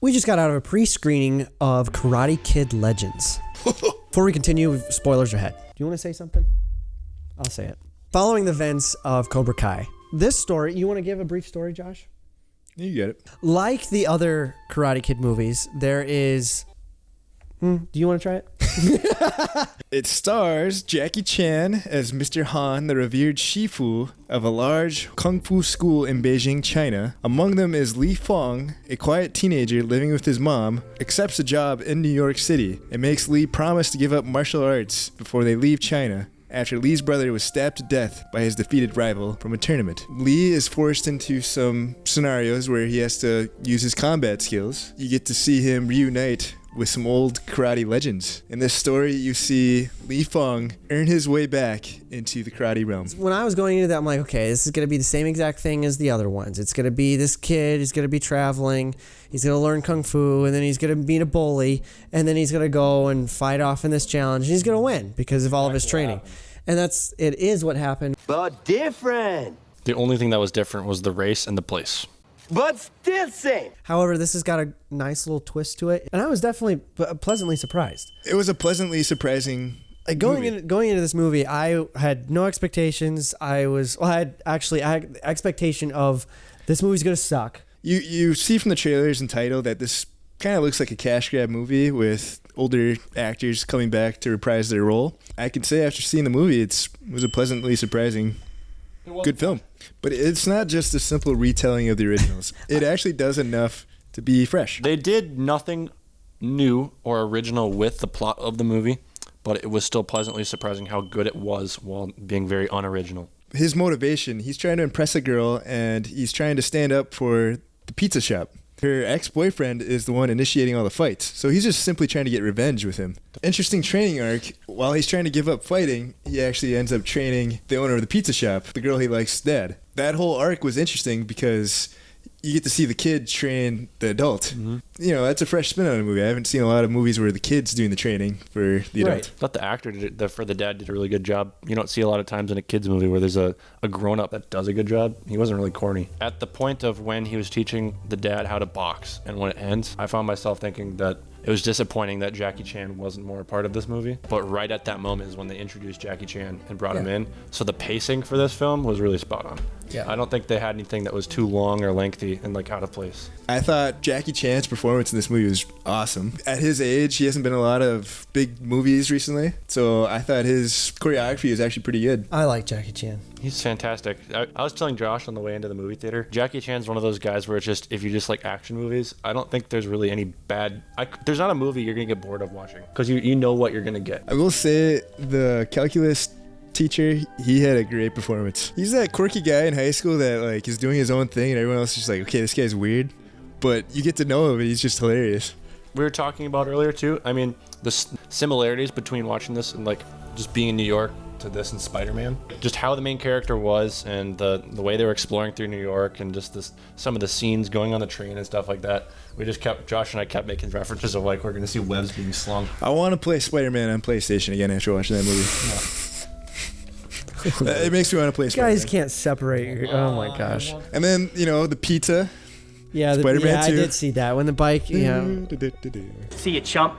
We just got out of a pre-screening of Karate Kid Legends. Before we continue, spoilers ahead. Do you want to say something? I'll say it. Following the events of Cobra Kai, this story, you want to give a brief story, Josh? You get it. Like the other Karate Kid movies, there is... do you want to try it? It stars Jackie Chan as Mr. Han, the revered Shifu of a large kung fu school in Beijing, China. Among them is Li Fong, a quiet teenager living with his mom, accepts a job in New York City and makes Li promise to give up martial arts before they leave China, after Li's brother was stabbed to death by his defeated rival from a tournament. Li is forced into some scenarios where he has to use his combat skills. You get to see him reunite with some old karate legends. In this story, you see Li Fong earn his way back into the karate realm. When I was going into that, I'm like, okay, this is going to be the same exact thing as the other ones. It's going to be this kid, he's going to be traveling, he's going to learn kung fu, and then he's going to be a bully, and then he's going to go and fight off in this challenge, and he's going to win because of all of his training. And it is what happened. But different. The only thing that was different was the race and the place. But still same. However, this has got a nice little twist to it, and I was definitely pleasantly surprised. It was a pleasantly surprising going into this movie, I had no expectations. I had expectation of this movie's gonna suck. You see from the trailers and title that this kind of looks like a cash grab movie with older actors coming back to reprise their role. I can say after seeing the movie, it was a pleasantly surprising good film. But it's not just a simple retelling of the originals. It actually does enough to be fresh. They did nothing new or original with the plot of the movie, but it was still pleasantly surprising how good it was while being very unoriginal. His motivation, he's trying to impress a girl and he's trying to stand up for the pizza shop. Her ex-boyfriend is the one initiating all the fights, so he's just simply trying to get revenge with him. Interesting training arc. While he's trying to give up fighting, he actually ends up training the owner of the pizza shop, the girl he likes' dad. That whole arc was interesting because you get to see the kid train the adult. Mm-hmm. You know, that's a fresh spin on a movie. I haven't seen a lot of movies where the kid's doing the training for the adult. I thought the actor for the dad did a really good job. You don't see a lot of times in a kid's movie where there's a grown-up that does a good job. He wasn't really corny. At the point of when he was teaching the dad how to box and when it ends, I found myself thinking that it was disappointing that Jackie Chan wasn't more a part of this movie. But right at that moment is when they introduced Jackie Chan and brought him in. So the pacing for this film was really spot on. Yeah. I don't think they had anything that was too long or lengthy and out of place. I thought Jackie Chan's performance in this movie was awesome. At his age, he hasn't been in a lot of big movies recently, so I thought his choreography was actually pretty good. I like Jackie Chan. He's fantastic. I was telling Josh on the way into the movie theater, Jackie Chan's one of those guys where it's just, if you just like action movies, I don't think there's really any bad... there's not a movie you're going to get bored of watching, because you know what you're going to get. I will say the calculus teacher, he had a great performance. He's that quirky guy in high school that is doing his own thing and everyone else is just like, okay, this guy's weird, but you get to know him and he's just hilarious. We were talking about earlier too, I mean, the similarities between watching this and just being in New York to this and Spider-Man, just how the main character was and the way they were exploring through New York and just some of the scenes going on the train and stuff like that. Josh and I kept making references of we're going to see webs being slung. I want to play Spider-Man on PlayStation again after watching that movie. It makes me want to play Spider-Man. You guys can't separate. Oh my gosh. And then, the pizza. Yeah, Spider-Man 2. I did see that. When the bike, See you, chump.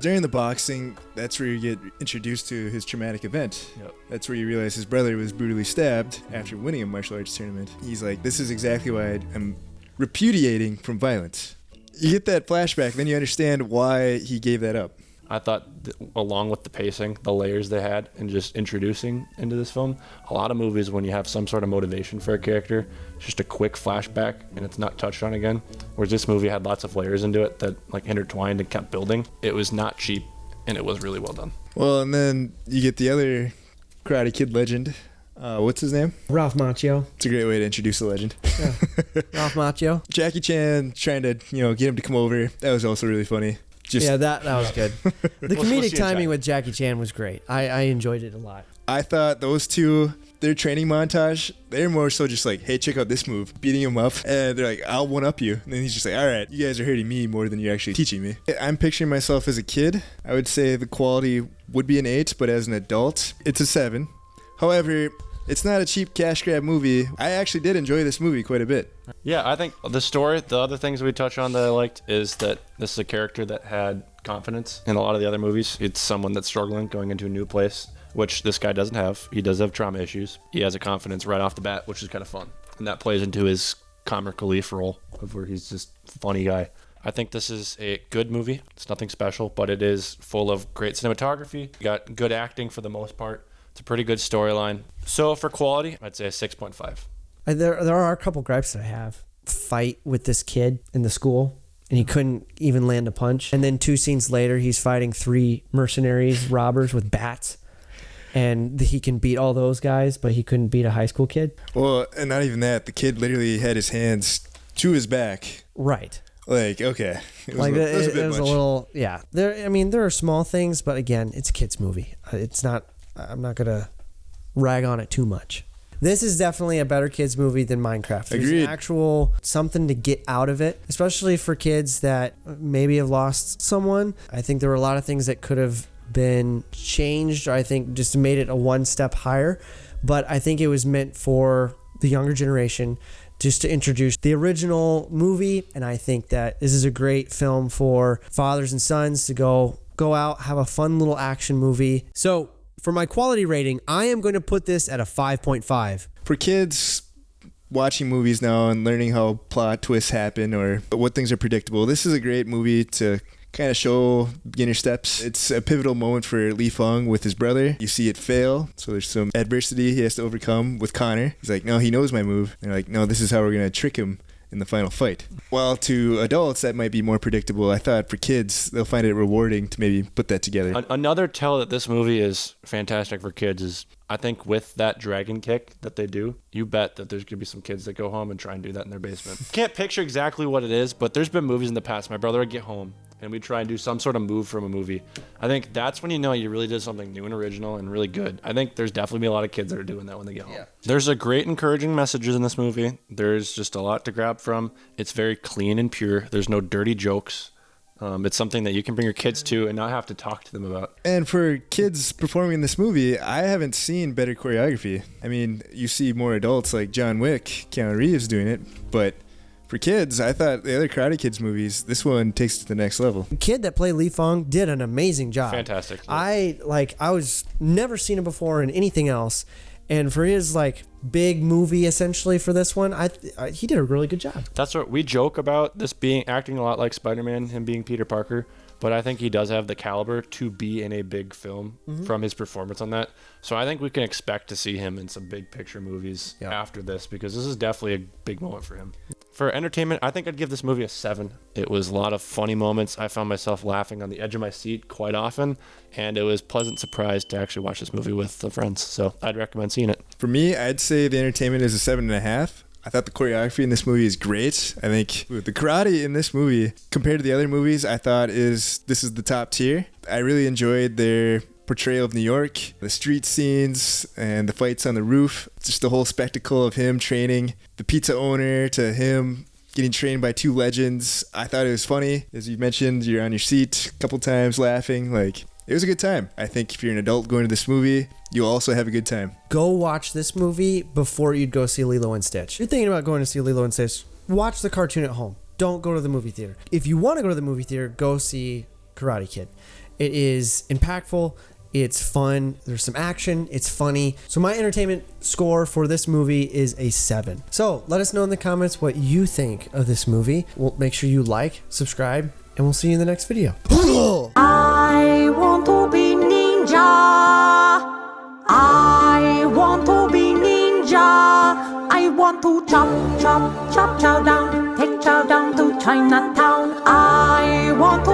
During the boxing, that's where you get introduced to his traumatic event. Yep. That's where you realize his brother was brutally stabbed after winning a martial arts tournament. He's like, this is exactly why I'm repudiating from violence. You get that flashback, then you understand why he gave that up. I thought, along with the pacing, the layers they had, and just introducing into this film, a lot of movies, when you have some sort of motivation for a character, it's just a quick flashback, and it's not touched on again. Whereas this movie had lots of layers into it that intertwined and kept building. It was not cheap, and it was really well done. Well, and then you get the other Karate Kid legend. What's his name? Ralph Macchio. It's a great way to introduce a legend. Yeah. Ralph Macchio. Jackie Chan trying to, get him to come over. That was also really funny. That was good. The comedic timing with Jackie Chan was great. I enjoyed it a lot. I thought those two, their training montage, they're more so just like, hey, check out this move, beating him up. And they're like, I'll one up you. And then he's just like, all right, you guys are hurting me more than you're actually teaching me. I'm picturing myself as a kid. I would say the quality would be an 8, but as an adult, it's a 7. However, It's not a cheap cash grab movie. I actually did enjoy this movie quite a bit. Yeah, I think the story, the other things we touch on that I liked is that this is a character that had confidence in a lot of the other movies. It's someone that's struggling going into a new place, which this guy doesn't have. He does have trauma issues. He has a confidence right off the bat, which is kind of fun. And that plays into his comic relief role of where he's just a funny guy. I think this is a good movie. It's nothing special, but it is full of great cinematography. You got good acting for the most part. It's a pretty good storyline. So for quality, I'd say a 6.5. There are a couple gripes that I have. Fight with this kid in the school, and he couldn't even land a punch. And then 2 scenes later, he's fighting 3 mercenaries, robbers with bats. And he can beat all those guys, but he couldn't beat a high school kid. Well, and not even that. The kid literally had his hands to his back. Right. Like, okay. It was, Like it was a bit it was much. a little, yeah. There are small things, but again, it's a kid's movie. It's not. I'm not gonna rag on it too much. This is definitely a better kids movie than Minecraft. There's Agreed. actual something to get out of it, especially for kids that maybe have lost someone. I think there were a lot of things that could have been changed, or I think just made it a one step higher. But I think it was meant for the younger generation, just to introduce the original movie. And I think that this is a great film for fathers and sons to go out, have a fun little action movie. So for my quality rating, I am going to put this at a 5.5. For kids watching movies now and learning how plot twists happen or what things are predictable, this is a great movie to kind of show beginner steps. It's a pivotal moment for Li Feng with his brother. You see it fail, so there's some adversity he has to overcome with Connor. He's like, no, he knows my move. And they're like, no, this is how we're going to trick him in the final fight. While to adults, that might be more predictable. I thought for kids, they'll find it rewarding to maybe put that together. Another tell that this movie is fantastic for kids is, I think with that dragon kick that they do, you bet that there's going to be some kids that go home and try and do that in their basement. Can't picture exactly what it is, but there's been movies in the past. My brother would get home and we'd try and do some sort of move from a movie. I think that's when you know you really did something new and original and really good. I think there's definitely be a lot of kids that are doing that when they get home. Yeah. There's a great encouraging messages in this movie. There's just a lot to grab from. It's very clean and pure. There's no dirty jokes. It's something that you can bring your kids to and not have to talk to them about. And for kids performing in this movie, I haven't seen better choreography. I mean, you see more adults like John Wick, Keanu Reeves doing it, but for kids, I thought the other Karate Kids movies, this one takes it to the next level. The kid that played Li Feng did an amazing job. Fantastic. I was never seen him before in anything else. And for his big movie essentially for this one, he did a really good job. That's what we joke about, this being acting a lot like Spider-Man, him being Peter Parker. But I think he does have the caliber to be in a big film from his performance on that. So I think we can expect to see him in some big picture movies after this, because this is definitely a big moment for him. For entertainment, I think I'd give this movie a 7. It was a lot of funny moments. I found myself laughing on the edge of my seat quite often, and it was a pleasant surprise to actually watch this movie with the friends. So I'd recommend seeing it. For me, I'd say the entertainment is a 7.5. I thought the choreography in this movie is great. I think the karate in this movie, compared to the other movies, I thought this is the top tier. I really enjoyed their portrayal of New York, the street scenes and the fights on the roof, just the whole spectacle of him training the pizza owner to him getting trained by 2 legends. I thought it was funny. As you mentioned, you're on your seat a couple times laughing. It was a good time. I think if you're an adult going to this movie, you'll also have a good time. Go watch this movie before you'd go see Lilo and Stitch. If you're thinking about going to see Lilo and Stitch, watch the cartoon at home. Don't go to the movie theater. If you want to go to the movie theater, go see Karate Kid. It is impactful. It's fun. There's some action. It's funny. So my entertainment score for this movie is a 7. So let us know in the comments what you think of this movie. We'll make sure you like, subscribe, and we'll see you in the next video. I want to be ninja. I want to be ninja. I want to chop, chop, chop, chow down. Take chow down to Chinatown. I want to